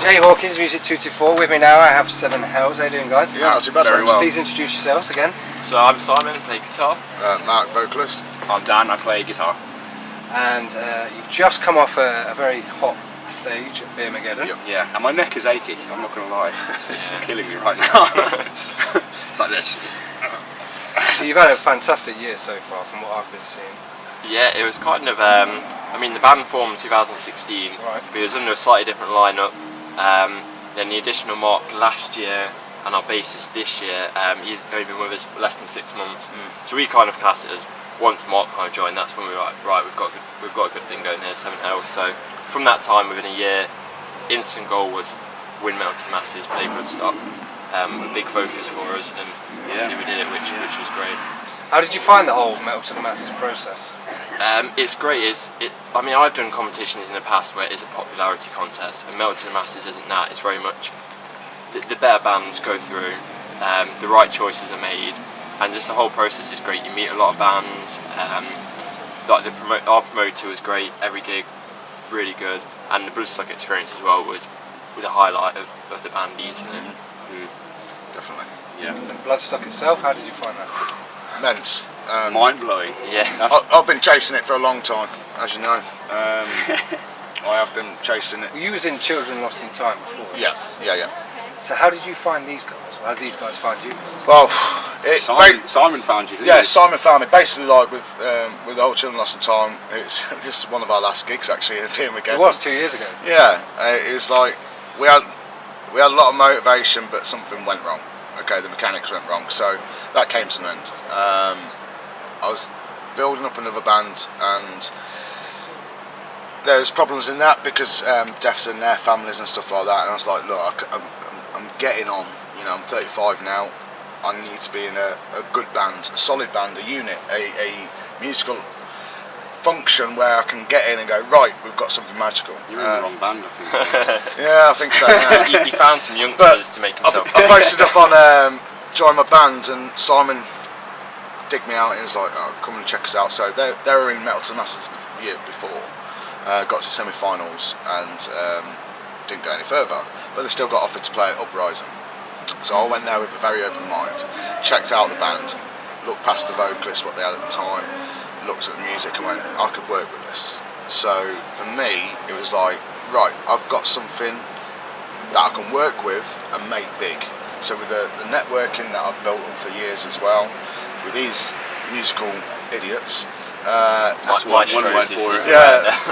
Jay Hawkins, Music 224. With me now, I have Seven Hells. How you doing, guys? Yeah, not too bad. Very well. Please introduce yourselves again. So I'm Simon, I play guitar. Mark, vocalist. I'm Dan, I play guitar. And you've just come off a very hot stage at Beermageddon. Yep. Yeah, and my neck is achy, I'm not going to lie. It's killing me right now. It's like this. So you've had a fantastic year so far from what I've been seeing. Yeah, it was kind of, I mean the band formed in 2016, Right. but it was under a slightly different lineup. Then the additional Mark last year and our bassist this year, he's only been with us less than 6 months. So we kind of class it as once Mark kind of joined, that's when we were like, right, we've got a good thing going here, Seven Hells. So from that time, within a year, instant goal was win Metal to the Masses, play Bloodstock. A big focus for us, and obviously we did it, which was great. How did you find the whole Metal to the Masses process? It's great. I mean, I've done competitions in the past where it's a popularity contest, and Metal to the Masses isn't that. It's very much the better bands go through, the right choices are made, and just the whole process is great. You meet a lot of bands. Like our promoter was great. Every gig, really good, and the Bloodstock experience as well was a highlight of the band easily. Definitely. Yeah. And Bloodstock itself, how did you find that? Immense. Mind blowing. Yeah. I've been chasing it for a long time, as you know. I have been chasing it. You was in Children Lost in Time before. Yeah. So how did you find these guys? How did these guys find you? Well, Simon found you, didn't yeah, he? Simon found me. Basically, like with the whole Children Lost in Time, this is one of our last gigs actually at Beermageddon. It was 2 years ago. Yeah, it was like we had a lot of motivation, but something went wrong. Okay, the mechanics went wrong, so that came to an end. I was building up another band, and there's problems in that because deaths in their families and stuff like that. And I was like, look, I'm getting on. You know, I'm 35 now. I need to be in a good band, a solid band, a unit, a musical function where I can get in and go, right, we've got something magical. You're in the wrong band, I think. Yeah, I think so. Yeah. he found some youngsters to make himself. I posted up on join my band, and Simon digged me out and he was like, oh, come and check us out. So they were in Metal to the Masses the year before, got to semi-finals and didn't go any further, but they still got offered to play at Uprising. So I went there with a very open mind, checked out the band, looked past the vocalist, what they had at the time, looked at the music and went, I could work with this. So for me, it was like, right, I've got something that I can work with and make big. So with the networking that I've built up for years as well, with these musical idiots, Maestros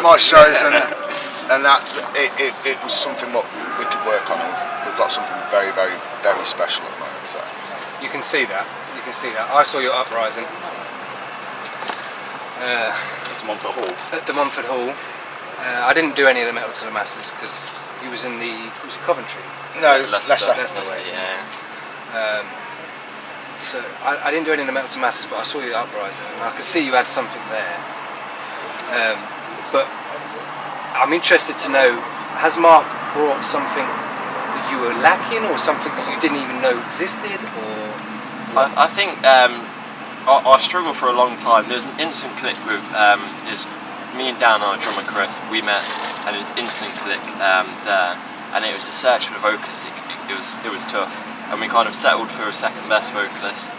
maestros, and that it was something what we could work on. We've got something very, very, very special at the moment. So You can see that. I saw your Uprising To Montfort Hall. at de Montfort Hall. I didn't do any of the Metal to the Masses because he was in Coventry. no, Leicester Leicester. way. Yeah. So I didn't do any of the Metal to the Masses, but I saw your Uprising and I could see you had something there. But I'm interested to know, has Mark brought something that you were lacking or something that you didn't even know existed? Or I think I struggled for a long time. There's an instant click with there's me and Dan, our drummer Chris. We met and it was instant click there, and it was the search for the vocalist. It was tough, and we kind of settled for a second best vocalist.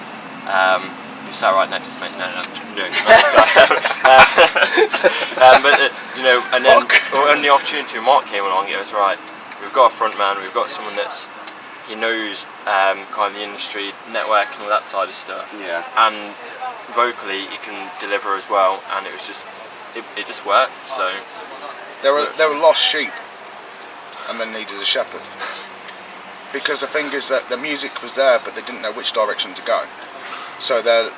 Who sat right next to me. No, but you know, and then when the opportunity with Mark came along, it was right. We've got a front man. We've got someone he knows kind of the industry, networking, all that side of stuff. Yeah. And vocally, he can deliver as well. And it was just, it just worked. So They were lost sheep, and they needed a shepherd. Because the thing is that the music was there, but they didn't know which direction to go. So the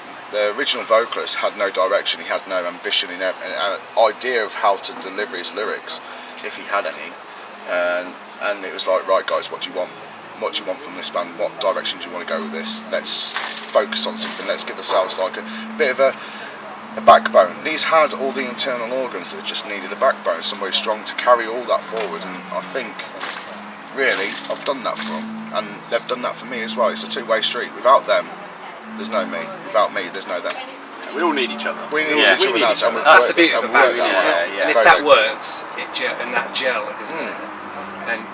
original vocalist had no direction. He had no ambition. He had an idea of how to deliver his lyrics, if he had any. And it was like, right, guys, what do you want? What do you want from this band? What direction do you want to go with this? Let's focus on something. Let's give ourselves like a bit of a backbone. These had all the internal organs that just needed a backbone, somebody strong to carry all that forward. And I think, really, I've done that for them, and they've done that for me as well. It's a two-way street. Without them, there's no me. Without me, there's no them. We all need each other. We need each other. That's the beauty of a band, that isn't way. it? And if that works, and that gel is there, then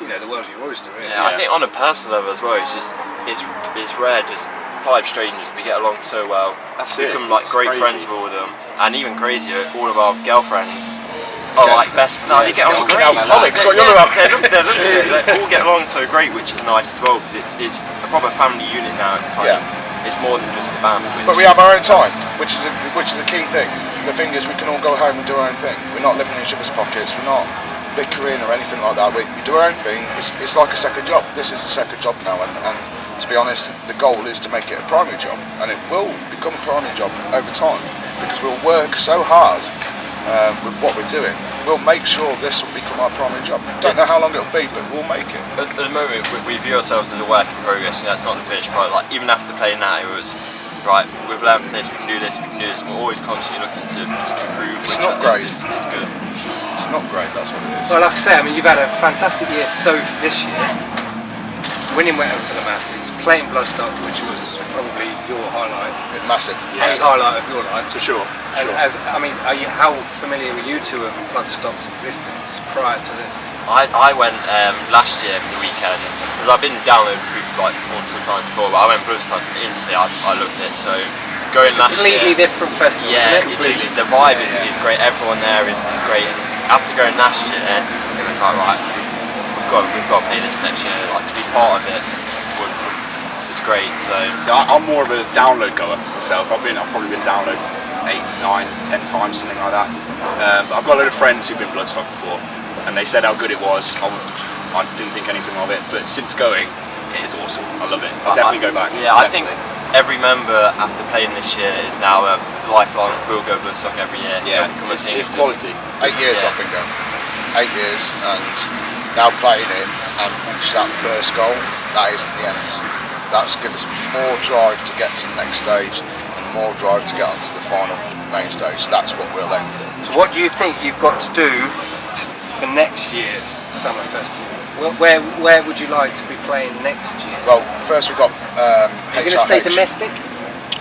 the world's your oyster, really. Yeah, I think on a personal level as well, it's rare. Just 5 strangers, we get along so well. That's we it. become like It's great crazy. friends with all of them, and even crazier, all of our girlfriends are like best. No, they get on great. Alcoholics, what you're on about. They're loving it. They all get along so great, which is nice as well, because it's a proper family unit now. It's kind of, it's more than just a band. But we have our own time, which is a key thing. The thing is, we can all go home and do our own thing. We're not living in each other's pockets. We're not bickering or anything like that. We do our own thing. It's like a second job. This is a second job now, and to be honest, the goal is to make it a primary job, and it will become a primary job over time, because we'll work so hard with what we're doing. We'll make sure this will become our primary job. Don't know how long it'll be, but we'll make it. At the moment, we view ourselves as a work in progress. It's not the finished product. Like, even after playing that, it was right. We've learned from this. We can do this. We can do this. And we're always constantly looking to just improve. It's which not I great. think is good. It's not great, that's what it is. Well, like I say, I mean, you've had a fantastic year this year. Winning Wet Out to the Masses, playing Bloodstock, which was probably your highlight, Massive. and highlight of your life. For sure. And, I mean, how familiar were you two of Bloodstock's existence prior to this? I went last year for the weekend, because I've been downloading like multiple times before, but I went Bloodstock and instantly I loved it. So going last Completely year, different festival, yeah, isn't it? it just, the vibe is great. Everyone there is great. And after going last year, it was like, right, we've got to play this next year. Like, to be part of it is great. So I'm more of a download goer myself. I've probably been download 8, 9, 10 times, something like that. But I've got a load of friends who've been Bloodstock before, and they said how good it was. I didn't think anything of it, but since going, it is awesome. I love it. I'll definitely go back. Yeah, I think every member after playing this year is now a lifelong. We'll go Bloodstock every year. Yeah, Come and sing it's with us. quality. 8 years I've been going. 8 years, and now playing it and reach that first goal, that isn't the end. That's given us more drive to get to the next stage and more drive to get onto the final main stage. That's what we're aiming for. So what do you think you've got to do for next year's summer festival? Where would you like to be playing next year? Well, first we've got Are you going to stay HRH. domestic?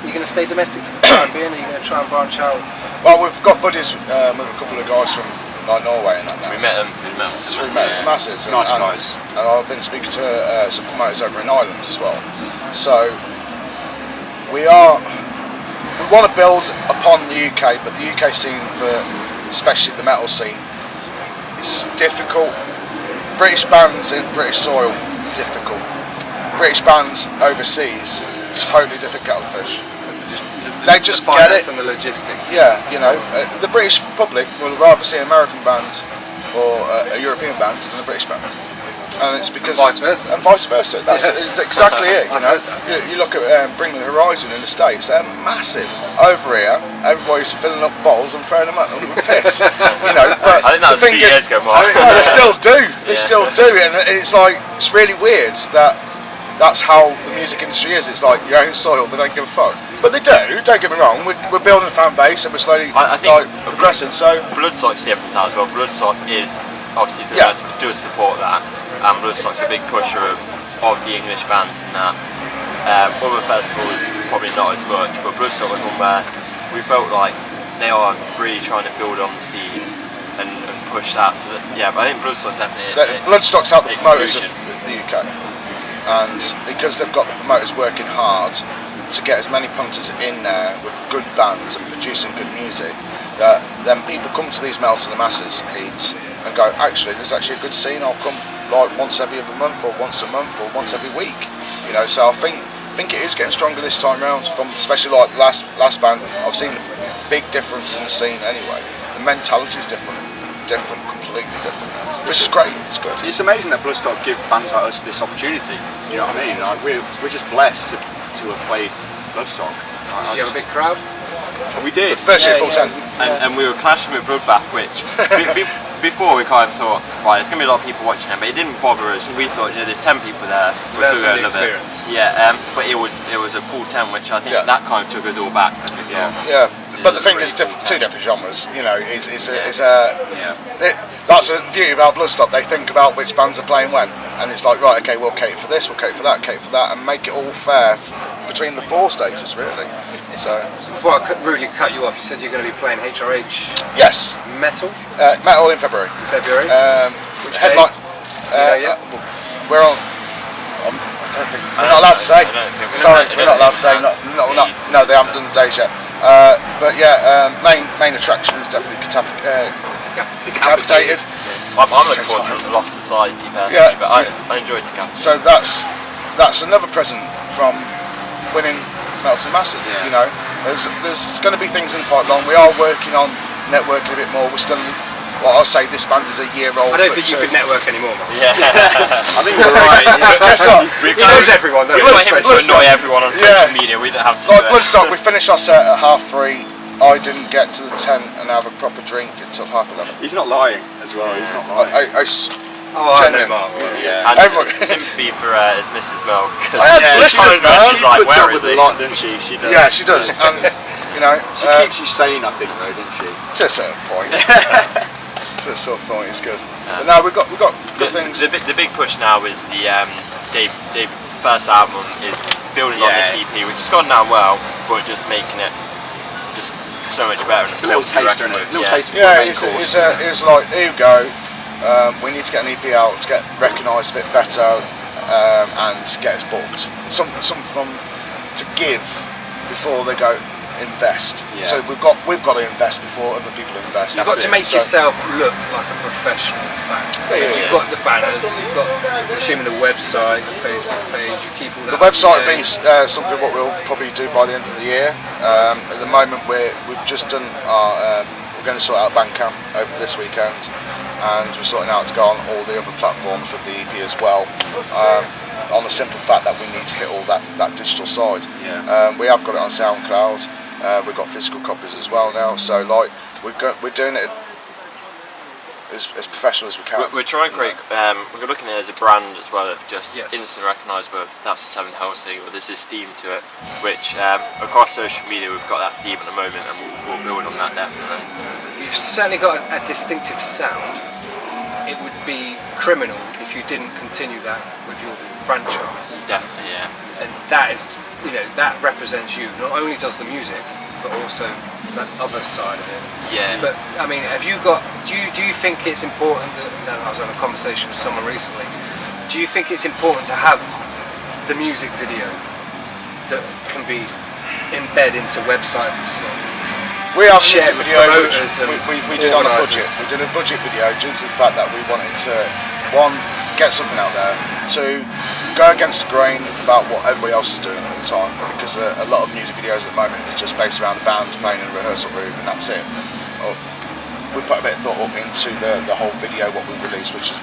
You're going to stay domestic for the time being, or are you going to try and branch out? Well, we've got buddies with a couple of guys from like Norway and that now. We met them. We've met some masses. Nice guys. And I've been speaking to some promoters over in Ireland as well. So we want to build upon the UK, but the UK scene, for especially the metal scene, it's difficult. British bands in British soil, difficult. British bands overseas, totally different kettle of fish. They just the get finance it. and the logistics. Yeah, the British public will rather see an American band or a European band than a British band, and it's because Vice versa. And vice versa. That's exactly it. You look at Bring Me the Horizon in the States; they're massive. Over here, everybody's filling up bottles and throwing them at them with piss. But I think that was a few years ago, Mark. No, they still do. They Yeah. still do, and it's like it's really weird that. That's how the music industry is. It's like your own soil. They don't give a fuck, but they do. Don't get me wrong. We're building a fan base and we're slowly I think progressing. So Bloodstock's different as well. Bloodstock is obviously does support that, and Bloodstock's a big pusher of the English bands and that. Other festivals probably not as much, but Bloodstock was one where we felt like they are really trying to build on the scene and push that. So that, yeah, but I think Bloodstock's definitely Bloodstock's out the promoters of exclusion. the UK, and because they've got the promoters working hard to get as many punters in there with good bands and producing good music, that then people come to these Metal to the Masses heats and go, actually, there's actually a good scene. I'll come like once every other month, or once a month, or once every week. So I think it is getting stronger this time round. From especially like the last band, I've seen a big difference in the scene anyway. The mentality is different, completely different, which is great. It's good. It's amazing that Bloodstock give bands like us this opportunity. Do you know what I mean? Like, we're just blessed to have played Bloodstock. Did you have a big crowd? We did. Virtually full 10. And we were clashing with Bloodbath, which before we kind of thought, right, there's going to be a lot of people watching them, but it didn't bother us. And we thought, there's 10 people there, we're still going to love it. Yeah, but it was a full 10, which I think that kind of took us all back. Because we thought, Yeah, but the thing really is, cool two 10. different genres. That's the beauty about Bloodstock. They think about which bands are playing when, and it's like, right, okay, we'll cater for this, we'll cater for that, and make it all fair between the 4 stages, really. So Before I rudely cut you off, you said you're going to be playing HRH yes, Metal Metal in February. in February. Which headline? Yeah. We're on. I don't think we're not allowed to say. Sorry, we're not allowed to say. No, they haven't done the days yet. But yeah, main attraction is definitely Decapitated. I'm looking forward to the Lost Society personally, Yeah, but I enjoyed Decapitated. So that's another present from winning Melting Masters. Yeah. You know, there's going to be things in the pipeline. We are working on networking a bit more. We're still. Well, I'll say this band is a year old. I don't think you could network anymore, man. Yeah. I think you're right. Guess what? He knows everyone, We doesn't want he? him to annoy everyone on social media. We don't have to. Like Bloodstock, we finished our set at 3:30. I didn't get to the tent and have a proper drink until 11:30. He's not lying as well. He's not lying. I know Mark. Yeah. And Everyone- sympathy for his Mrs. Mel. I had blisters, man. She's like, puts where up is with he? a lot, doesn't she? She does. Yeah, she does. And you know, She keeps you sane, I think, though, doesn't she? to a certain point. To a certain point, it's good. But no, we've got good things. The big push now is the Dave first album is building on this EP, which has gone down well, but just making it just so much better. And It's a little taster in it. Little taste before Yeah, the main course. it's like, here you go. We need to get an EP out to get recognised a bit better and get us booked. Some from to give before they go invest. Yeah. So we've got to invest before other people invest. You've got to make yourself look like a professional band. Yeah. You've got the banners, you've got, assuming the website, the Facebook page, you keep all that. The website up to will be date. something what we'll probably do by the end of the year. At the moment, we've just done our. We're going to sort out Bandcamp over this weekend, and we're sorting out to go on all the other platforms with the EP as well. On the simple fact that we need to hit all that digital side. Yeah. We have got it on SoundCloud. We've got physical copies as well now. So like we're doing it as professional as we can. We're trying to create. We're looking at it as a brand as well of just Yes. instant recognisable. That's the Seven Hells thing, but there's this theme to it, which across social media we've got that theme at the moment, and we'll build on that definitely. You've certainly got a distinctive sound. It would be criminal if you didn't continue that with your franchise. Definitely, yeah. And that is, that represents you. Not only does the music, but also that other side of it. Yeah. But I mean, have you got? Do you think it's important that I was having a conversation with someone recently? Do you think it's important to have the music video that can be embedded into websites? We have a share music with video promoters and we did on a budget. organisers. We did a budget video due to the fact that we wanted to, one, get something out there, two, go against the grain about what everybody else is doing at the time, because a lot of music videos at the moment is just based around the band playing in a rehearsal room and that's it. We put a bit of thought up into the whole video what we've released, which is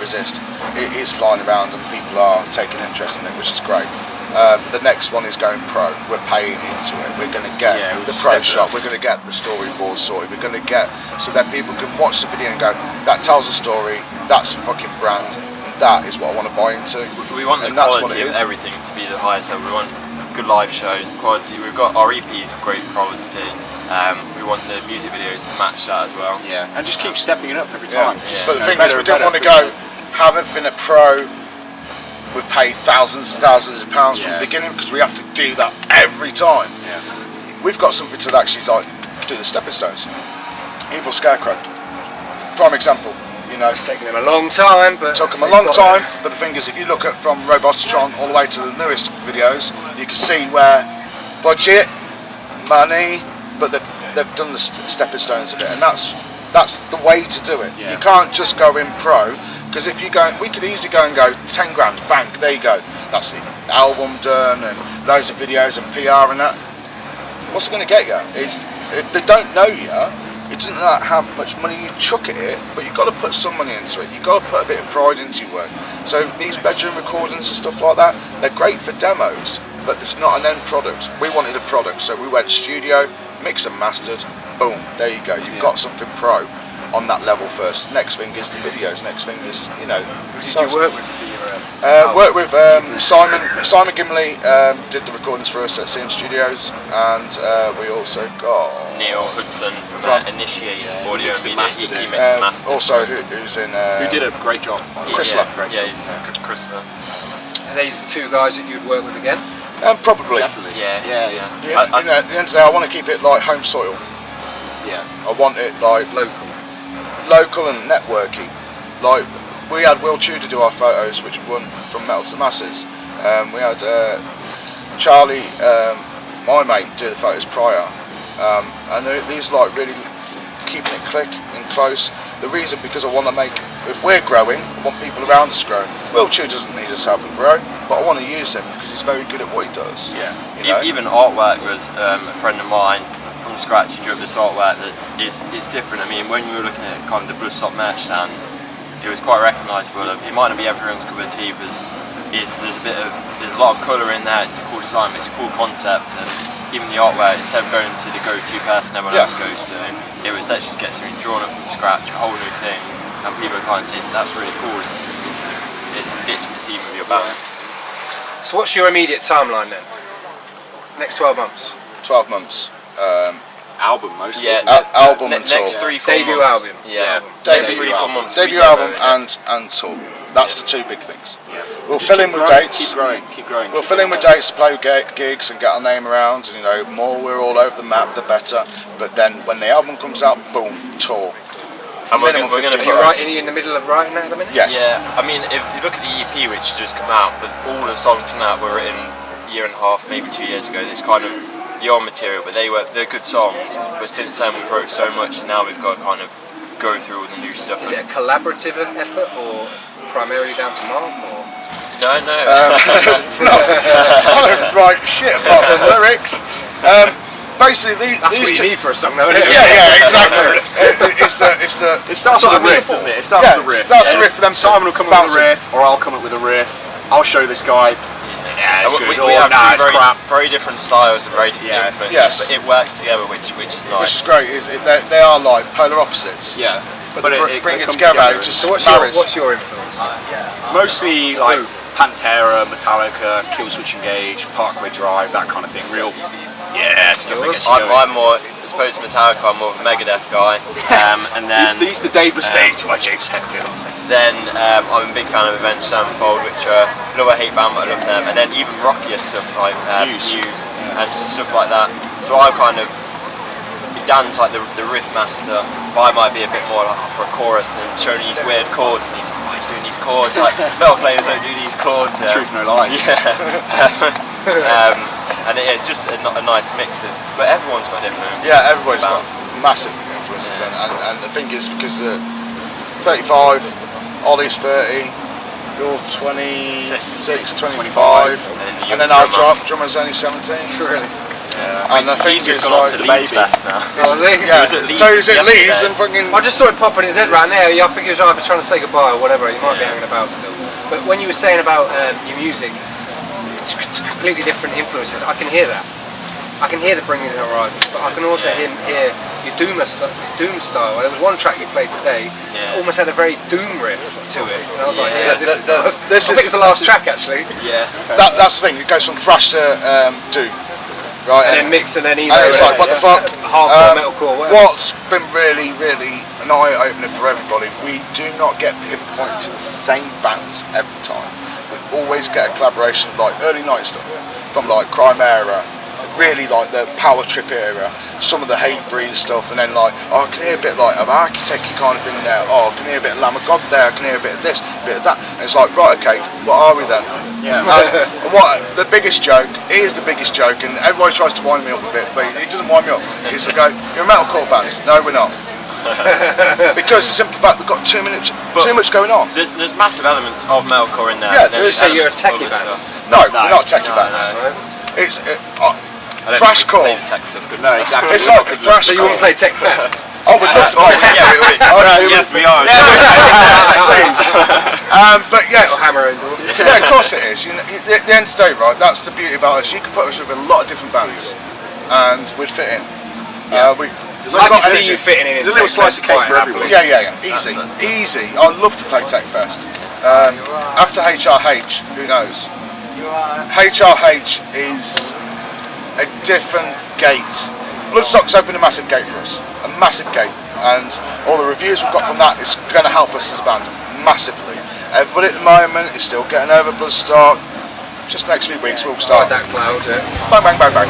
Resist. It is flying around and people are taking interest in it, which is great. The next one is going pro. We're paying into it. We're going to get the pro shot. We're going to get the storyboard sorted. We're going to get so that people can watch the video and go, that tells a story. That's a fucking brand. That is what I want to buy into. We want the And that's what quality it of is. everything to be the highest level. We want good live show quality. We've got our EPs, great quality. We want the music videos to match that as well. Yeah. And just keep stepping it up every Yeah. time. But the thing is, we don't want to go have everything at pro. We've paid thousands and thousands of pounds from the beginning because we have to do that every time. Yeah. We've got something to actually do the stepping stones. Evil Scarecrow, prime example. It's taken them a long time, but Took them a long time. But the thing is, if you look at from Robotron all the way to the newest videos, you can see where budget, money, but they've done the stepping stones of it, and that's the way to do it. Yeah. You can't just go in pro. Because if you go, we could easily go and go 10 grand, bank, there you go. That's the album done and loads of videos and PR and that. What's it going to get you? If they don't know you, it doesn't matter how much money you chuck at it, but you've got to put some money into it. You've got to put a bit of pride into your work. So these bedroom recordings and stuff like that, they're great for demos, but it's not an end product. We wanted a product, so we went studio, mixed and mastered, boom, there you go. You've got something pro. On that level first. Next thing is the videos. Next thing is, Who did you work with for your? worked with Simon Gimley did the recordings for us at CM Studios, and we also got Neil Hudson from Initiate Audio mixed and Media. mastered He it. mixed and mastered. also who's in Who did a great job. Chrysler. Yeah, he's Chrysler. Are these two guys that you'd work with again? probably. Definitely. Yeah. Yeah, at the end of the day, I want to keep it like home soil. Yeah. I want it like Local. local and networking. Like we had Will Tudor do our photos, which won from Metal to the Masses. We had Charlie, my mate, do the photos prior. And these are like really keeping it click and close. The reason, because I want to make, if we're growing, I want people around us growing. Will Tudor doesn't need us helping grow, but I want to use him because he's very good at what he does. Yeah. You know? Even artwork was a friend of mine from scratch. He drew this artwork that is different. I mean, when we were looking at kind of the Bloodstock merch stand, it was quite recognisable. It might not be everyone's cup of tea, but there's a lot of colour in there. It's a cool design, it's a cool concept, and even the artwork, instead of going to the go-to person everyone else goes to, it was let's just get something drawn up from scratch, a whole new thing, and people are kind of saying that's really cool. It fits the theme of your band. So what's your immediate timeline then? Next 12 months? 12 months. Album mostly. Yeah, album and tour. next 3-4 Debut months. album. Yeah, Debut next 3-4 album. months. Debut we album demo, and tour. That's the two big things. Yeah. We'll fill in with dates. Keep growing. Keep growing. We'll fill in with dates to play gigs and get our name around. And, you know, more we're all over the map, the better. But then when the album comes out, boom, tour. And we're Minimum going to 15 be days. Are you in the middle of writing that at the minute? Yes. Yeah, I mean, if you look at the EP which has just come out, but all the songs from that were written a year and a half, maybe 2 years ago. It's kind of the old material, but they're good songs. But since then we've wrote so much, and now we've got to kind of go through all the new stuff. Is it a collaborative effort or primarily down to Mark? Or? No. It's not. I don't write shit apart from lyrics. Basically, That's these what two. you need for a song, though, isn't it? Yeah, exactly. It starts with a riff, doesn't it? It starts with a riff. Starts with a riff for them. Simon will come up with a riff, or I'll come up with a riff. I'll show this guy. Yeah, it's And good. we have nah, two it's crap. very different styles and very different Yeah. influences, Yes. but it works together, which is nice. Which is great. They are like polar opposites. Yeah, But, but bring it comes together. It just So what's marries. your influence? mostly like Pantera, Metallica, Killswitch Engage, Parkway Drive, that kind of thing. Real, stuff that gets you going. I'm more, as opposed to Metallica, I'm more of a Megadeth guy. And then These are the Dave Mustaine to my James Hetfield. Then I'm a big fan of Avenged Sevenfold, which love or hate band, but I love them. And then even rockier stuff like Muse. and stuff like that. So I kind of, Dan's like the riff master, but I might be a bit more like for a chorus and showing these weird chords, and he's like, why are you doing these chords? Like metal players don't do these chords. Truth, no lie. Yeah. And it's just a nice mix of, but everyone's got different. Yeah, everybody's got massive influences, and the thing is because 35, Ollie's 30, you're 26, 25, and then our drummer's only 17. Really? And the thing He's is just gone up like, to Leeds Fest now. Oh, Leeds. yeah. He was at Leeds So he's at yesterday. Leeds and fucking. I just saw it pop in his head right now. I think he was either trying to say goodbye or whatever. He might be hanging about still. But when you were saying about your music, completely different influences, I can hear that. I can hear the Bringing the Horizons, but I can also hear your Doom style. There was one track you played today, almost had a very Doom riff to it. And I was like, Yeah, this is nice. this I think is- it's the last track actually. Yeah. That's the thing. It goes from thrash to Doom, right? And then mix and then emo. And it's like, what the fuck? Hardcore, metalcore, whatever. What's been really, really an eye-opener for everybody, we do not get pinpointed to the same bands every time. We always get a collaboration of like early night stuff from like Crime Era, really like the Power Trip era, some of the Hatebreed stuff, and then like, oh, I can hear a bit like of Architect kind of thing there, oh, I can hear a bit of Lamb of God there, I can hear a bit of this, a bit of that, and it's like, right, okay, what are we then? Yeah. And what the biggest joke is the biggest joke, and everybody tries to wind me up a bit, but it doesn't wind me up. It's to go, you're a metalcore band. No, we're not. Because the simple fact we've got too much going on. There's massive elements of metalcore in there. Yeah, and there's so you're a elements of techie other band? stuff. No, we're not a techie band. No. It's I don't thrash think we can play core. the tech stuff good No, enough. exactly. It's like thrash So you core. want to play Tech Fest? Oh, we'd love to play. Yeah, we would. Oh, no, Yes, we are. Please. But yes, Hammer indoors. yeah, of course it is. You know, at the end of the day, right? That's the beauty about us. You can put us with a lot of different bands, and we'd fit in. I can see you fitting in. There's a little slice of cake for everybody. Yeah. Easy. I'd love to play Tech Fest. After HRH, who knows? HRH is a different gate. Bloodstock's opened a massive gate for us, a massive gate, and all the reviews we've got from that is going to help us as a band massively. Everybody at the moment is still getting over Bloodstock. Just next few weeks we'll start. That cloud, yeah. Bang, bang, bang, bang.